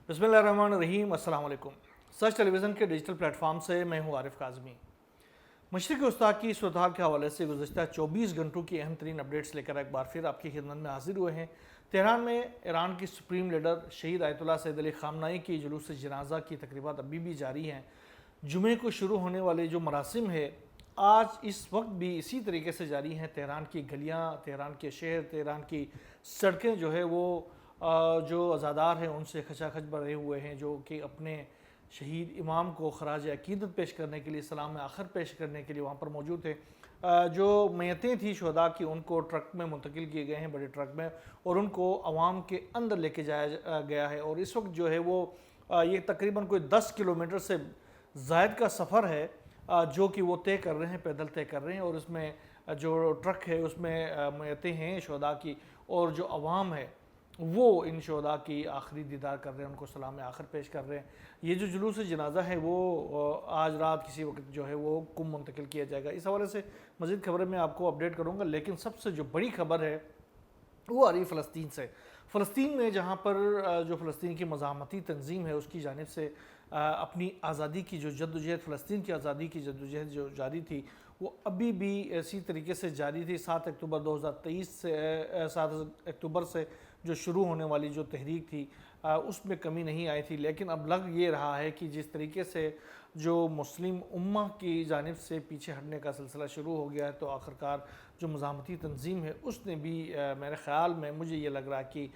بسم اللہ الرحمن الرحیم۔ السلام علیکم۔ سچ ٹیلی ویژن کے ڈیجیٹل پلیٹ فارم سے میں ہوں عارف کاظمی۔ مشرق وسطیٰ کی صورتحال کے حوالے سے گزشتہ 24 گھنٹوں کی اہم ترین اپڈیٹس لے کر ایک بار پھر آپ کی خدمت میں حاضر ہوئے ہیں۔ تہران میں ایران کی سپریم لیڈر شہید آیت اللہ سید علی خامنہئی کی جلوس جنازہ کی تقریبات ابھی بھی جاری ہیں۔ جمعے کو شروع ہونے والے جو مراسم ہے آج اس وقت بھی اسی طریقے سے جاری ہیں۔ تہران کی گلیاں، تہران کے شہر، تہران کی سڑکیں جو ہے وہ جو عزادار ہیں ان سے کھچا کھچ بھرے ہوئے ہیں، جو کہ اپنے شہید امام کو خراج عقیدت پیش کرنے کے لیے، سلام آخر پیش کرنے کے لیے وہاں پر موجود تھے۔ جو میتیں تھیں شہداء کی ان کو ٹرک میں منتقل کیے گئے ہیں، بڑے ٹرک میں، اور ان کو عوام کے اندر لے کے جایا گیا ہے۔ اور اس وقت جو ہے وہ یہ تقریباً کوئی 10 کلومیٹر سے زائد کا سفر ہے جو کہ وہ طے کر رہے ہیں، پیدل طے کر رہے ہیں۔ اور اس میں جو ٹرک ہے اس میں میتیں ہیں شہداء کی، اور جو عوام ہے وہ ان شہداء کی آخری دیدار کر رہے ہیں، ان کو سلام آخر پیش کر رہے ہیں۔ یہ جو جلوس جنازہ ہے وہ آج رات کسی وقت جو ہے وہ قم منتقل کیا جائے گا۔ اس حوالے سے مزید خبریں میں آپ کو اپڈیٹ کروں گا، لیکن سب سے جو بڑی خبر ہے وہ آ رہی فلسطین سے۔ فلسطین میں جہاں پر جو فلسطین کی مزاحمتی تنظیم ہے اس کی جانب سے اپنی آزادی کی جو جدوجہد، فلسطین کی آزادی کی جدوجہد جو جاری تھی وہ ابھی بھی اسی طریقے سے جاری تھی۔ 7 اکتوبر 2023 سے 7 اکتوبر سے جو شروع ہونے والی جو تحریک تھی اس میں کمی نہیں آئی تھی، لیکن اب لگ یہ رہا ہے کہ جس طریقے سے جو مسلم امہ کی جانب سے پیچھے ہٹنے کا سلسلہ شروع ہو گیا ہے، تو آخرکار جو مزاحمتی تنظیم ہے اس نے بھی میرے خیال میں، مجھے یہ لگ رہا ہے کہ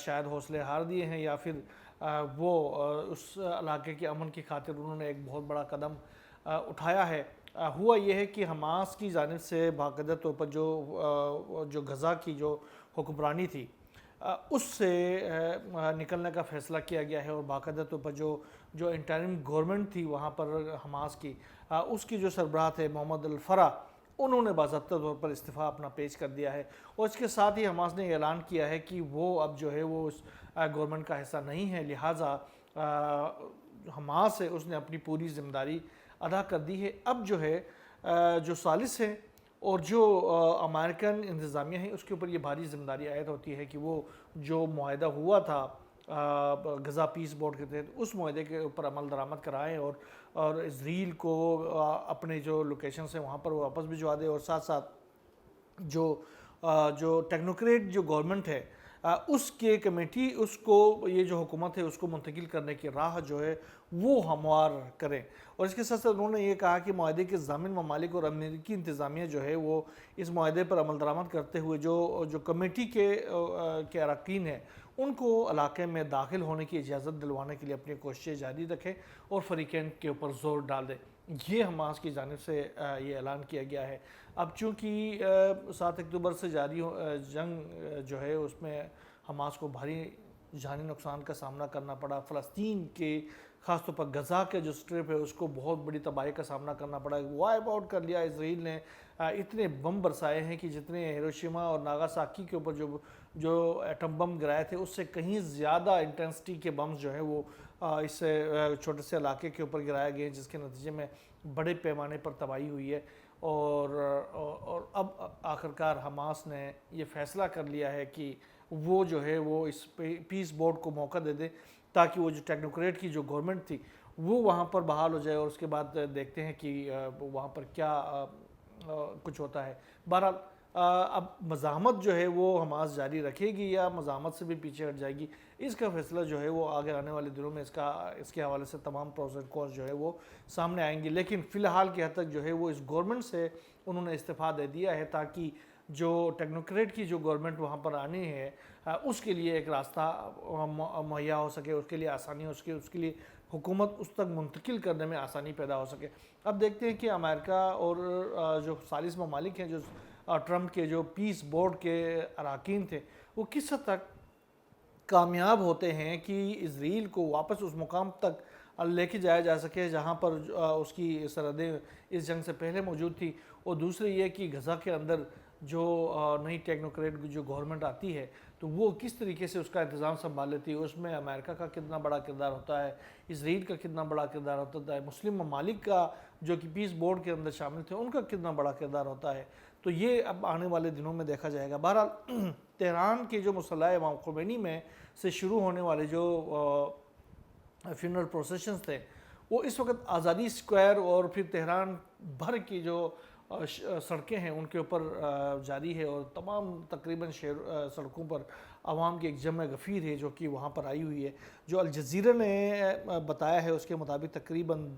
شاید حوصلے ہار دیے ہیں، یا پھر وہ اس علاقے کے امن کی خاطر انہوں نے ایک بہت بڑا قدم اٹھایا ہے۔ ہوا یہ ہے کہ حماس کی جانب سے باقاعدہ طور پر جو غزہ کی جو حکمرانی تھی اس سے نکلنے کا فیصلہ کیا گیا ہے، اور باقاعدہ طور پر جو انٹرم گورنمنٹ تھی وہاں پر حماس کی، اس کی جو سربراہ تھے محمد الفرح، انہوں نے باضابطہ طور پر استعفیٰ اپنا پیش کر دیا ہے۔ اور اس کے ساتھ ہی حماس نے اعلان کیا ہے کہ وہ اب جو ہے وہ اس گورنمنٹ کا حصہ نہیں ہے، لہٰذا حماس ہے اس نے اپنی پوری ذمہ داری ادا کر دی ہے۔ اب جو ہے جو ثالث ہے اور جو امریکن انتظامیہ ہے اس کے اوپر یہ بھاری ذمہ داری عائد ہوتی ہے کہ وہ جو معاہدہ ہوا تھا غزہ پیس بورڈ کے تحت، اس معاہدے کے اوپر عمل درآمد کرائیں، اور اسرائیل کو اپنے جو لوکیشن سے وہاں پر واپس بھجوا دے، اور ساتھ ساتھ جو ٹیکنوکریٹ جو گورنمنٹ ہے اس کے کمیٹی اس کو یہ جو حکومت ہے اس کو منتقل کرنے کی راہ جو ہے وہ ہموار کریں۔ اور اس کے ساتھ ساتھ انہوں نے یہ کہا کہ معاہدے کے ضامن ممالک اور امریکی انتظامیہ جو ہے وہ اس معاہدے پر عمل درآمد کرتے ہوئے جو کمیٹی کے اراکین ہیں ان کو علاقے میں داخل ہونے کی اجازت دلوانے کے لیے اپنی کوششیں جاری رکھیں اور فریقین کے اوپر زور ڈال دیں۔ یہ حماس کی جانب سے یہ اعلان کیا گیا ہے۔ اب چونکہ 7 اکتوبر سے جاری جنگ جو ہے اس میں حماس کو بھاری جانی نقصان کا سامنا کرنا پڑا۔ فلسطین کے خاص طور پر غزہ کے جو سٹرپ ہے اس کو بہت بڑی تباہی کا سامنا کرنا پڑا، وائپ آؤٹ کر لیا اسرائیل نے۔ اتنے بم برسائے ہیں کہ جتنے ہیروشیما اور ناگاساکی کے اوپر جو ایٹم بم گرائے تھے اس سے کہیں زیادہ انٹینسٹی کے بمز جو ہے وہ اس چھوٹے سے علاقے کے اوپر گرائے گئے، جس کے نتیجے میں بڑے پیمانے پر تباہی ہوئی ہے۔ اور اب آخرکار حماس نے یہ فیصلہ کر لیا ہے کہ وہ جو ہے وہ اس پیس بورڈ کو موقع دے دے تاکہ وہ جو ٹیکنوکریٹ کی جو گورنمنٹ تھی وہ وہاں پر بحال ہو جائے، اور اس کے بعد دیکھتے ہیں کہ وہاں پر کیا کچھ ہوتا ہے۔ بہرحال اب مزاحمت جو ہے وہ حماس جاری رکھے گی یا مزاحمت سے بھی پیچھے ہٹ جائے گی، اس کا فیصلہ جو ہے وہ آگے آنے والے دنوں میں اس کے حوالے سے تمام پروز اینڈ کونس جو ہے وہ سامنے آئیں گی۔ لیکن فی الحال کی حد تک جو ہے وہ اس گورنمنٹ سے انہوں نے استعفیٰ دے دیا ہے تاکہ جو ٹیکنوکریٹ کی جو گورنمنٹ وہاں پر آنی ہے اس کے لیے ایک راستہ مہیا ہو سکے، اس کے لیے آسانی ہو سکے، اس کے لیے حکومت اس تک منتقل کرنے میں آسانی پیدا ہو سکے۔ اب دیکھتے ہیں کہ امریکہ اور جو ثالث ممالک ہیں، جو ٹرمپ کے جو پیس بورڈ کے اراکین تھے، وہ کس حد تک کامیاب ہوتے ہیں کہ اسرائیل کو واپس اس مقام تک لے کے جایا جا سکے جہاں پر اس کی سرحدیں اس جنگ سے پہلے موجود تھی۔ اور دوسرے یہ کہ غزہ کے اندر جو نئی ٹیکنوکریٹ جو گورنمنٹ آتی ہے تو وہ کس طریقے سے اس کا انتظام سنبھال لیتی ہے، اس میں امریکہ کا کتنا بڑا کردار ہوتا ہے، اسرائیل کا کتنا بڑا کردار ہوتا ہے، مسلم ممالک کا جو کہ پیس بورڈ کے اندر شامل تھے ان کا کتنا بڑا کردار ہوتا ہے، تو یہ اب آنے والے دنوں میں دیکھا جائے گا۔ بہرحال تہران کے جو مصلی امام خمینی میں سے شروع ہونے والے جو فنرل پروسیشنز تھے وہ اس وقت آزادی اسکوائر اور پھر تہران بھر کی جو سڑکیں ہیں ان کے اوپر جاری ہے، اور تمام تقریباً سڑکوں پر عوام کی ایک جمع غفیر ہے جو کہ وہاں پر آئی ہوئی ہے۔ جو الجزیرہ نے بتایا ہے اس کے مطابق تقریباً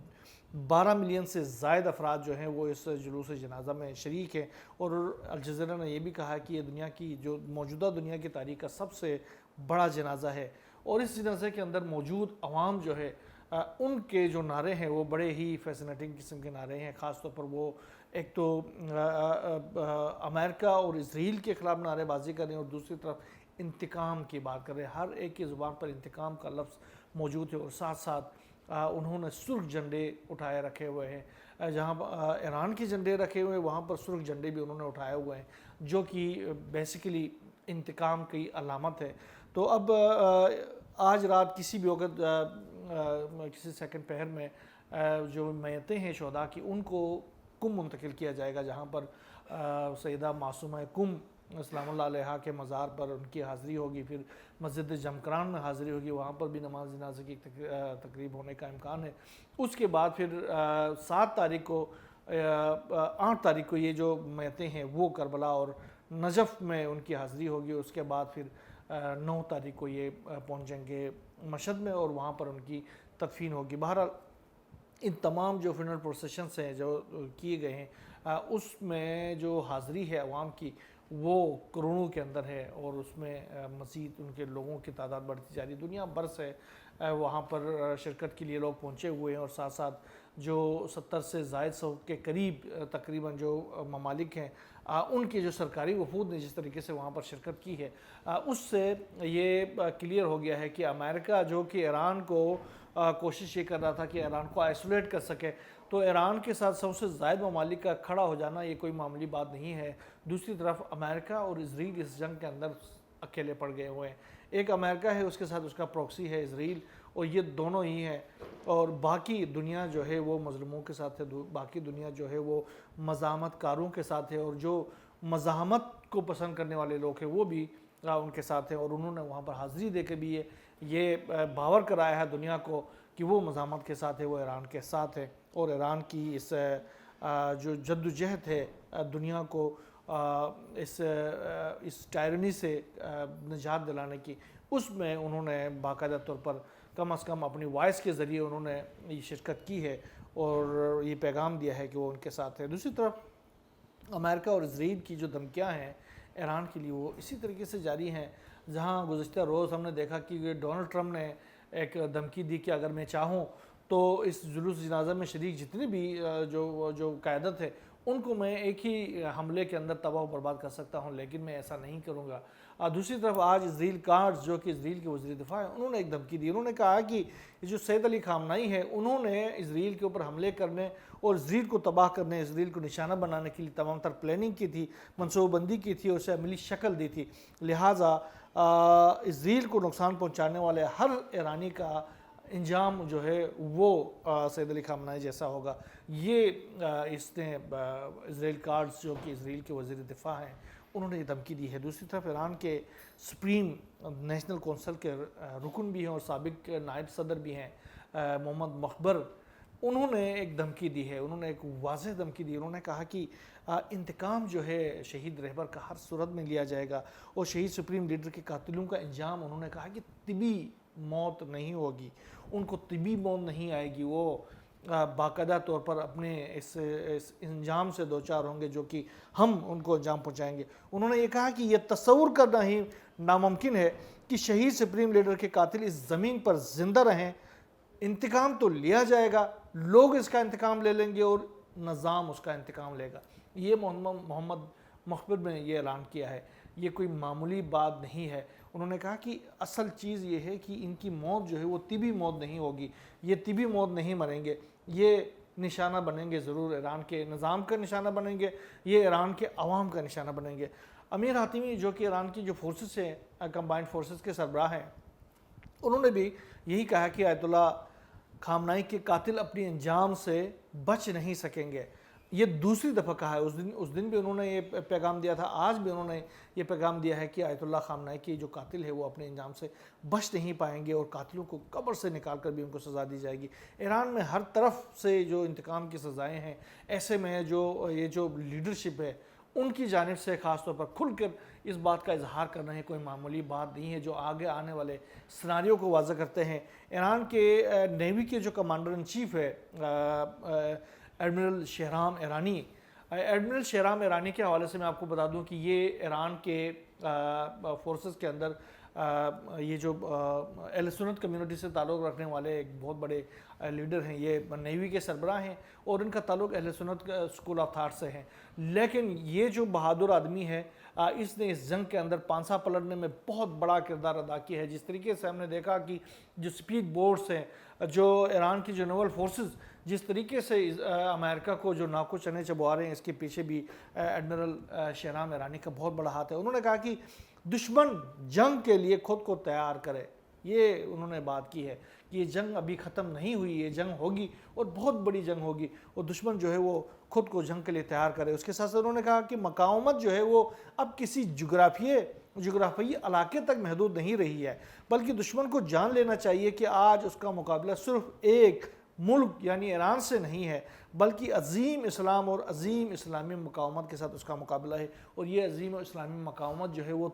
12 ملین سے زائد افراد جو ہیں وہ اس جلوس جنازہ میں شریک ہیں، اور الجزیرہ نے یہ بھی کہا کہ یہ دنیا کی جو موجودہ دنیا کی تاریخ کا سب سے بڑا جنازہ ہے، اور اس جنازے کے اندر موجود عوام جو ہے ان کے جو نعرے ہیں وہ بڑے ہی فیسنیٹنگ قسم کے نعرے ہیں۔ خاص طور پر وہ ایک تو امریکہ اور اسرائیل کے خلاف نعرے بازی کر رہے ہیں، اور دوسری طرف انتقام کی بات کر رہے ہیں۔ ہر ایک کی زبان پر انتقام کا لفظ موجود ہے، اور ساتھ ساتھ انہوں نے سرخ جھنڈے اٹھائے رکھے ہوئے ہیں۔ جہاں ایران کے جھنڈے رکھے ہوئے ہیں وہاں پر سرخ جھنڈے بھی انہوں نے اٹھائے ہوئے ہیں، جو کہ بیسیکلی انتقام کی علامت ہے۔ تو اب آج رات کسی بھی وقت کسی سیکنڈ پہر میں جو میتیں ہیں شہداء کی ان کو کم منتقل کیا جائے گا، جہاں پر سیدہ معصومہ کم سلام اللہ علیہا کے مزار پر ان کی حاضری ہوگی، پھر مسجد جمکران میں حاضری ہوگی، وہاں پر بھی نماز جنازے کی تقریب ہونے کا امکان ہے۔ اس کے بعد پھر 7 تاریخ کو 8 تاریخ کو یہ جو میتیں ہیں وہ کربلا اور نجف میں ان کی حاضری ہوگی، اس کے بعد پھر 9 تاریخ کو یہ پہنچیں گے مشہد میں اور وہاں پر ان کی تدفین ہوگی۔ بہرحال ان تمام جو فنرل پروسیشنز ہیں جو کیے گئے ہیں اس میں جو حاضری ہے عوام کی وہ کروڑوں کے اندر ہے، اور اس میں مزید ان کے لوگوں کی تعداد بڑھتی جا رہی ہے۔ دنیا بھر سے وہاں پر شرکت کے لیے لوگ پہنچے ہوئے ہیں، اور ساتھ ساتھ جو 70 سے زائد 100 کے قریب تقریباً جو ممالک ہیں ان کے جو سرکاری وفود نے جس طریقے سے وہاں پر شرکت کی ہے اس سے یہ کلیئر ہو گیا ہے کہ امریکہ جو کہ ایران کو کوشش یہ کر رہا تھا کہ ایران کو آئسولیٹ کر سکے، تو ایران کے ساتھ 100 سے زائد ممالک کا کھڑا ہو جانا یہ کوئی معمولی بات نہیں ہے۔ دوسری طرف امریکہ اور اسرائیل اس جنگ کے اندر اکیلے پڑ گئے ہوئے ہیں۔ ایک امریکہ ہے، اس کے ساتھ اس کا پروکسی ہے اسرائیل، اور یہ دونوں ہی ہیں، اور باقی دنیا جو ہے وہ مظلوموں کے ساتھ ہے، باقی دنیا جو ہے وہ مزاحمت کاروں کے ساتھ ہے، اور جو مزاحمت کو پسند کرنے والے لوگ ہیں وہ بھی ان کے ساتھ ہیں، اور انہوں نے وہاں پر حاضری دے کے بھی یہ باور کرایا ہے دنیا کو کہ وہ مزاحمت کے ساتھ ہے، وہ ایران کے ساتھ ہے، اور ایران کی اس جو جدوجہد ہے دنیا کو اس ٹائرنی سے نجات دلانے کی، اس میں انہوں نے باقاعدہ طور پر کم از کم اپنی وائس کے ذریعے انہوں نے یہ شرکت کی ہے اور یہ پیغام دیا ہے کہ وہ ان کے ساتھ ہے۔ دوسری طرف امریکہ اور اسرائیل کی جو دھمکیاں ہیں ایران کے لیے وہ اسی طریقے سے جاری ہیں، جہاں گزشتہ روز ہم نے دیکھا کہ ڈونلڈ ٹرمپ نے ایک دھمکی دی کہ اگر میں چاہوں تو اس جلوس جنازہ میں شریک جتنے بھی جو قیادت ہے ان کو میں ایک ہی حملے کے اندر تباہ و برباد کر سکتا ہوں، لیکن میں ایسا نہیں کروں گا۔ دوسری طرف آج اسرائیل کارز جو کہ اسرائیل کے وزیر دفاع ہیں انہوں نے ایک دھمکی دی، انہوں نے کہا کہ جو سید علی خامنائی ہے انہوں نے اسرائیل کے اوپر حملے کرنے اور اسرائیل کو تباہ کرنے، اسرائیل کو نشانہ بنانے کے لیے تمام تر پلاننگ کی تھی، منصوبہ بندی کی تھی، اور اسے عملی شکل دی تھی، لہٰذا اسرائیل کو نقصان پہنچانے والے ہر ایرانی کا انجام جو ہے وہ سید علی خامنائی جیسا ہوگا۔ یہ اس نے اسرائیل کارز جو کہ اسرائیل کے وزیر دفاع ہیں انہوں نے یہ دھمکی دی ہے۔ دوسری طرف ایران کے سپریم نیشنل کونسل کے رکن بھی ہیں اور سابق نائب صدر بھی ہیں محمد مخبر، انہوں نے ایک دھمکی دی ہے، انہوں نے ایک واضح دھمکی دی، انہوں نے کہا کہ انتقام جو ہے شہید رہبر کا ہر صورت میں لیا جائے گا، اور شہید سپریم لیڈر کے قاتلوں کا انجام انہوں نے کہا کہ طبی موت نہیں ہوگی، ان کو طبی موت نہیں آئے گی، وہ باقاعدہ طور پر اپنے اس انجام سے دوچار ہوں گے جو کہ ہم ان کو انجام پہنچائیں گے۔ انہوں نے یہ کہا کہ یہ تصور کرنا ہی ناممکن ہے کہ شہید سپریم لیڈر کے قاتل اس زمین پر زندہ رہیں، انتقام تو لیا جائے گا، لوگ اس کا انتقام لے لیں گے اور نظام اس کا انتقام لے گا۔ یہ محمد مخبر نے یہ اعلان کیا ہے، یہ کوئی معمولی بات نہیں ہے۔ انہوں نے کہا کہ اصل چیز یہ ہے کہ ان کی موت جو ہے وہ طبی موت نہیں ہوگی، یہ طبی موت نہیں مریں گے، یہ نشانہ بنیں گے، ضرور ایران کے نظام کا نشانہ بنیں گے، یہ ایران کے عوام کا نشانہ بنیں گے۔ امیر حاتمی جو کہ ایران کی جو فورسز ہیں کمبائنڈ فورسز کے سربراہ ہیں، انہوں نے بھی یہی کہا کہ آیت اللہ خامنائی کے قاتل اپنی انجام سے بچ نہیں سکیں گے۔ یہ دوسری دفعہ کہا ہے. اس دن بھی انہوں نے یہ پیغام دیا تھا, آج بھی انہوں نے یہ پیغام دیا ہے کہ آیت اللہ خامنہئی کی جو قاتل ہے وہ اپنے انجام سے بچ نہیں پائیں گے اور قاتلوں کو قبر سے نکال کر بھی ان کو سزا دی جائے گی. ایران میں ہر طرف سے جو انتقام کی سزائیں ہیں, ایسے میں یہ جو لیڈرشپ ہے ان کی جانب سے خاص طور پر کھل کر اس بات کا اظہار کرنا ہے کوئی معمولی بات نہیں ہے, جو آگے آنے والے سناریو کو واضح کرتے ہیں. ایران کے نیوی کے جو کمانڈر ان چیف ہے ایڈمرل شہرام ایرانی کے حوالے سے میں آپ کو بتا دوں کہ یہ ایران کے فورسز کے اندر یہ جو اہل سنت کمیونٹی سے تعلق رکھنے والے ایک بہت بڑے لیڈر ہیں. یہ نیوی کے سربراہ ہیں اور ان کا تعلق اہل سنت اسکول آف تھاٹ سے ہیں. لیکن یہ جو بہادر آدمی ہے اس نے اس جنگ کے اندر پانسا پلٹنے میں بہت بڑا کردار ادا کیا ہے. جس طریقے سے ہم نے دیکھا کہ جو اسپیڈ بوٹس ہیں, جو ایران کی جو نیول فورسز جس طریقے سے امریکہ کو جو ناکو چنے چبوا رہے ہیں, اس کے پیچھے بھی ایڈمرل شہرام ایرانی کا بہت بڑا ہاتھ ہے. انہوں نے کہا کہ دشمن جنگ کے لیے خود کو تیار کرے. یہ انہوں نے بات کی ہے کہ یہ جنگ ابھی ختم نہیں ہوئی, یہ جنگ ہوگی اور بہت بڑی جنگ ہوگی اور دشمن جو ہے وہ خود کو جنگ کے لیے تیار کرے. اس کے ساتھ ساتھ انہوں نے کہا کہ مقاومت جو ہے وہ اب کسی جغرافیائی علاقے تک محدود نہیں رہی ہے, بلکہ دشمن کو جان لینا چاہیے کہ آج اس کا مقابلہ صرف ایک ملک یعنی ایران سے نہیں ہے, بلکہ عظیم اسلام اور عظیم اسلامی مقاومت کے ساتھ اس کا مقابلہ ہے. اور یہ عظیم و اسلامی مقاومت جو ہے وہ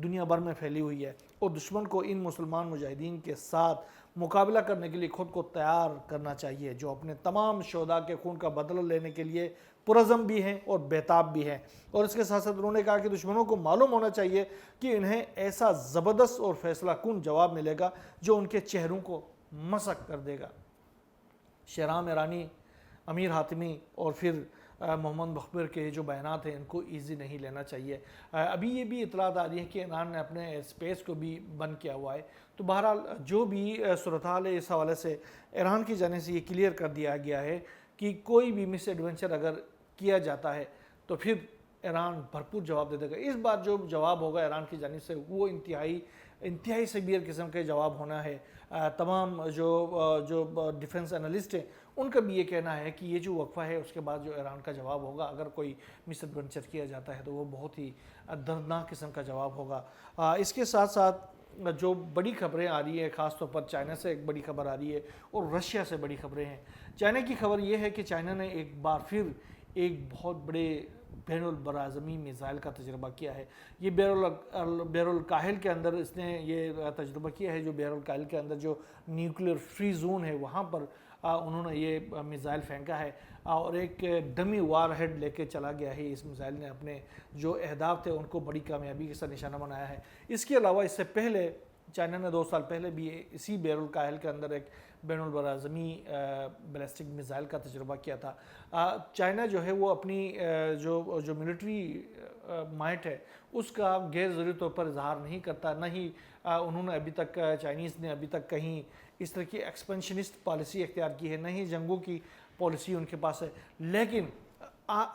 دنیا بھر میں پھیلی ہوئی ہے اور دشمن کو ان مسلمان مجاہدین کے ساتھ مقابلہ کرنے کے لیے خود کو تیار کرنا چاہیے, جو اپنے تمام شہداء کے خون کا بدلہ لینے کے لیے پرعزم بھی ہیں اور بیتاب بھی ہیں. اور اس کے ساتھ ساتھ انہوں نے کہا کہ دشمنوں کو معلوم ہونا چاہیے کہ انہیں ایسا زبردست اور فیصلہ کن جواب ملے گا جو ان کے چہروں کو مسخ کر دے گا. شہرام ایرانی, امیر حاتمی اور پھر محمد مخبر کے جو بیانات ہیں ان کو ایزی نہیں لینا چاہیے. ابھی یہ بھی اطلاعات آ رہی ہے کہ ایران نے اپنے اسپیس کو بھی بند کیا ہوا ہے. تو بہرحال جو بھی صورتحال ہے اس حوالے سے ایران کی جانب سے یہ کلیئر کر دیا گیا ہے کہ کوئی بھی مس ایڈونچر اگر کیا جاتا ہے تو پھر ایران بھرپور جواب دے دے گا. اس بار جو جواب ہوگا ایران کی جانب سے وہ انتہائی سیویئر قسم کے جواب ہونا ہے. تمام جو ڈیفنس انالسٹ ہیں ان کا بھی یہ کہنا ہے کہ یہ جو وقفہ ہے اس کے بعد جو ایران کا جواب ہوگا اگر کوئی مس ایڈونچر کیا جاتا ہے تو وہ بہت ہی دردناک قسم کا جواب ہوگا. اس کے ساتھ ساتھ جو بڑی خبریں آ رہی ہے, خاص طور پر چائنا سے ایک بڑی خبر آ رہی ہے اور رشیا سے بڑی خبریں ہیں. چائنا کی خبر یہ ہے کہ چائنا نے ایک بار پھر ایک بہت بڑے بین البراعظمی میزائل کا تجربہ کیا ہے. یہ بحر الکاہل کے اندر اس نے یہ تجربہ کیا ہے, جو بحر الکاہل کے اندر جو نیوکلیئر فری زون ہے وہاں پر انہوں نے یہ میزائل پھینکا ہے اور ایک ڈمی وار ہیڈ لے کے چلا گیا ہے. اس میزائل نے اپنے جو اہداف تھے ان کو بڑی کامیابی کے ساتھ نشانہ بنایا ہے. اس کے علاوہ اس سے پہلے چائنا نے 2 سال پہلے بھی اسی بحر الکاہل کے اندر ایک بین البراعظمی بیلسٹک میزائل کا تجربہ کیا تھا. چائنا جو ہے وہ اپنی جو ملٹری مائٹ ہے اس کا غیر ضروری طور پر اظہار نہیں کرتا, نہ ہی انہوں نے ابھی تک چائنیز نے ابھی تک کہیں اس طرح کی ایکسپینشنسٹ پالیسی اختیار کی ہے, نہ ہی جنگوں کی پالیسی ان کے پاس ہے. لیکن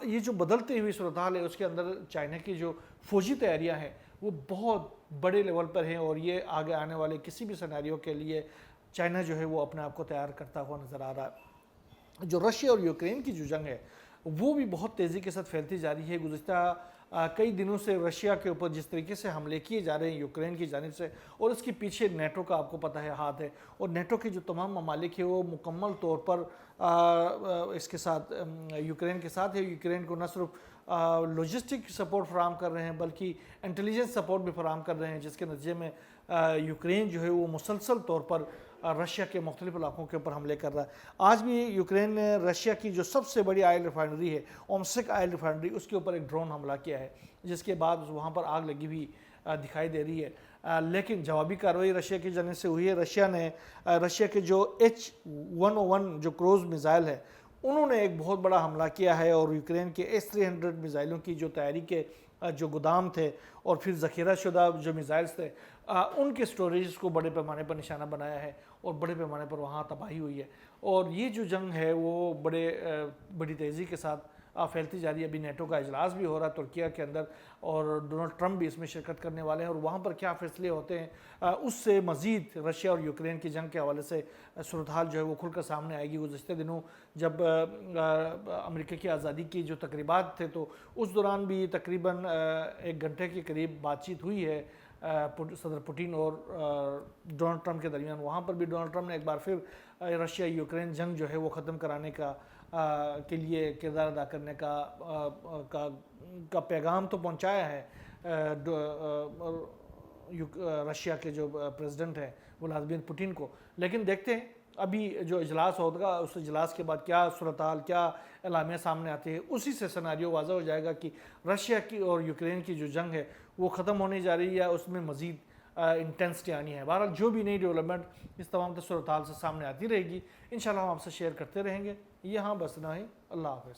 یہ جو بدلتے ہوئی صورتحال ہے اس کے اندر چائنا کی جو فوجی تیاریاں ہیں وہ بہت بڑے لیول پر ہیں اور یہ آگے آنے والے کسی بھی سیناریو کے لیے چائنا جو ہے وہ اپنے آپ کو تیار کرتا ہوا نظر آ رہا ہے. جو رشیا اور یوکرین کی جو جنگ ہے وہ بھی بہت تیزی کے ساتھ پھیلتی جا رہی ہے. گزشتہ کئی دنوں سے رشیا کے اوپر جس طریقے سے حملے کیے جا رہے ہیں یوکرین کی جانب سے, اور اس کے پیچھے نیٹو کا آپ کو پتہ ہے ہاتھ ہے, اور نیٹو کے جو تمام ممالک ہیں وہ مکمل طور پر اس کے ساتھ یوکرین کے ساتھ ہے. یوکرین کو نہ صرف لاجسٹک سپورٹ فراہم کر رہے ہیں بلکہ انٹیلیجنس سپورٹ بھی فراہم کر رہے ہیں, جس کے نتیجے میں یوکرین جو ہے وہ مسلسل طور پر رشیا کے مختلف علاقوں کے اوپر حملے کر رہا ہے. آج بھی یوکرین نے رشیا کی جو سب سے بڑی آئل ریفائنری ہے اومسک آئل ریفائنری, اس کے اوپر ایک ڈرون حملہ کیا ہے, جس کے بعد وہاں پر آگ لگی ہوئی دکھائی دے رہی ہے. لیکن جوابی کارروائی رشیا کی جانب سے ہوئی ہے. رشیا کے جو H-101 جو کروز میزائل ہے انہوں نے ایک بہت بڑا حملہ کیا ہے اور یوکرین کے S-300 میزائلوں کی جو تیاری کے جو گودام تھے اور پھر ذخیرہ شدہ جو میزائلز تھے ان کے سٹوریجز کو بڑے پیمانے پر نشانہ بنایا ہے اور بڑے پیمانے پر وہاں تباہی ہوئی ہے. اور یہ جو جنگ ہے وہ بڑی تیزی کے ساتھ پھیلتی جا رہی ہے. ابھی نیٹو کا اجلاس بھی ہو رہا ہے ترکیہ کے اندر اور ڈونلڈ ٹرمپ بھی اس میں شرکت کرنے والے ہیں, اور وہاں پر کیا فیصلے ہوتے ہیں اس سے مزید رشیا اور یوکرین کی جنگ کے حوالے سے صورتحال جو ہے وہ کھل کر سامنے آئے گی. گزشتہ دنوں جب امریکہ کی آزادی کی جو تقریبات تھے تو اس دوران بھی تقریباً 1 گھنٹے کے قریب بات چیت ہوئی ہے صدر پوٹین اور ڈونلڈ ٹرمپ کے درمیان. وہاں پر بھی ڈونلڈ ٹرمپ نے ایک بار پھر رشیا یوکرین جنگ جو ہے وہ ختم کرانے کے لیے کردار ادا کرنے کا پیغام تو پہنچایا ہے رشیا کے جو پریزیڈنٹ ہیں ولادیمیر پوٹین کو. لیکن دیکھتے ہیں ابھی جو اجلاس ہوگا اس اجلاس کے بعد کیا صورتحال, کیا اعلامیہ سامنے آتے ہیں, اسی سے سیناریو واضح ہو جائے گا کہ رشیا کی اور یوکرین کی جو جنگ ہے وہ ختم ہونے جا رہی ہے یا اس میں مزید انٹینسٹی آنی ہے. بہرحال جو بھی نئی ڈیولپمنٹ اس تمام صورتحال سے سامنے آتی رہے گی انشاءاللہ ہم آپ سے شیئر کرتے رہیں گے. یہاں بس نہ ہی, اللہ حافظ.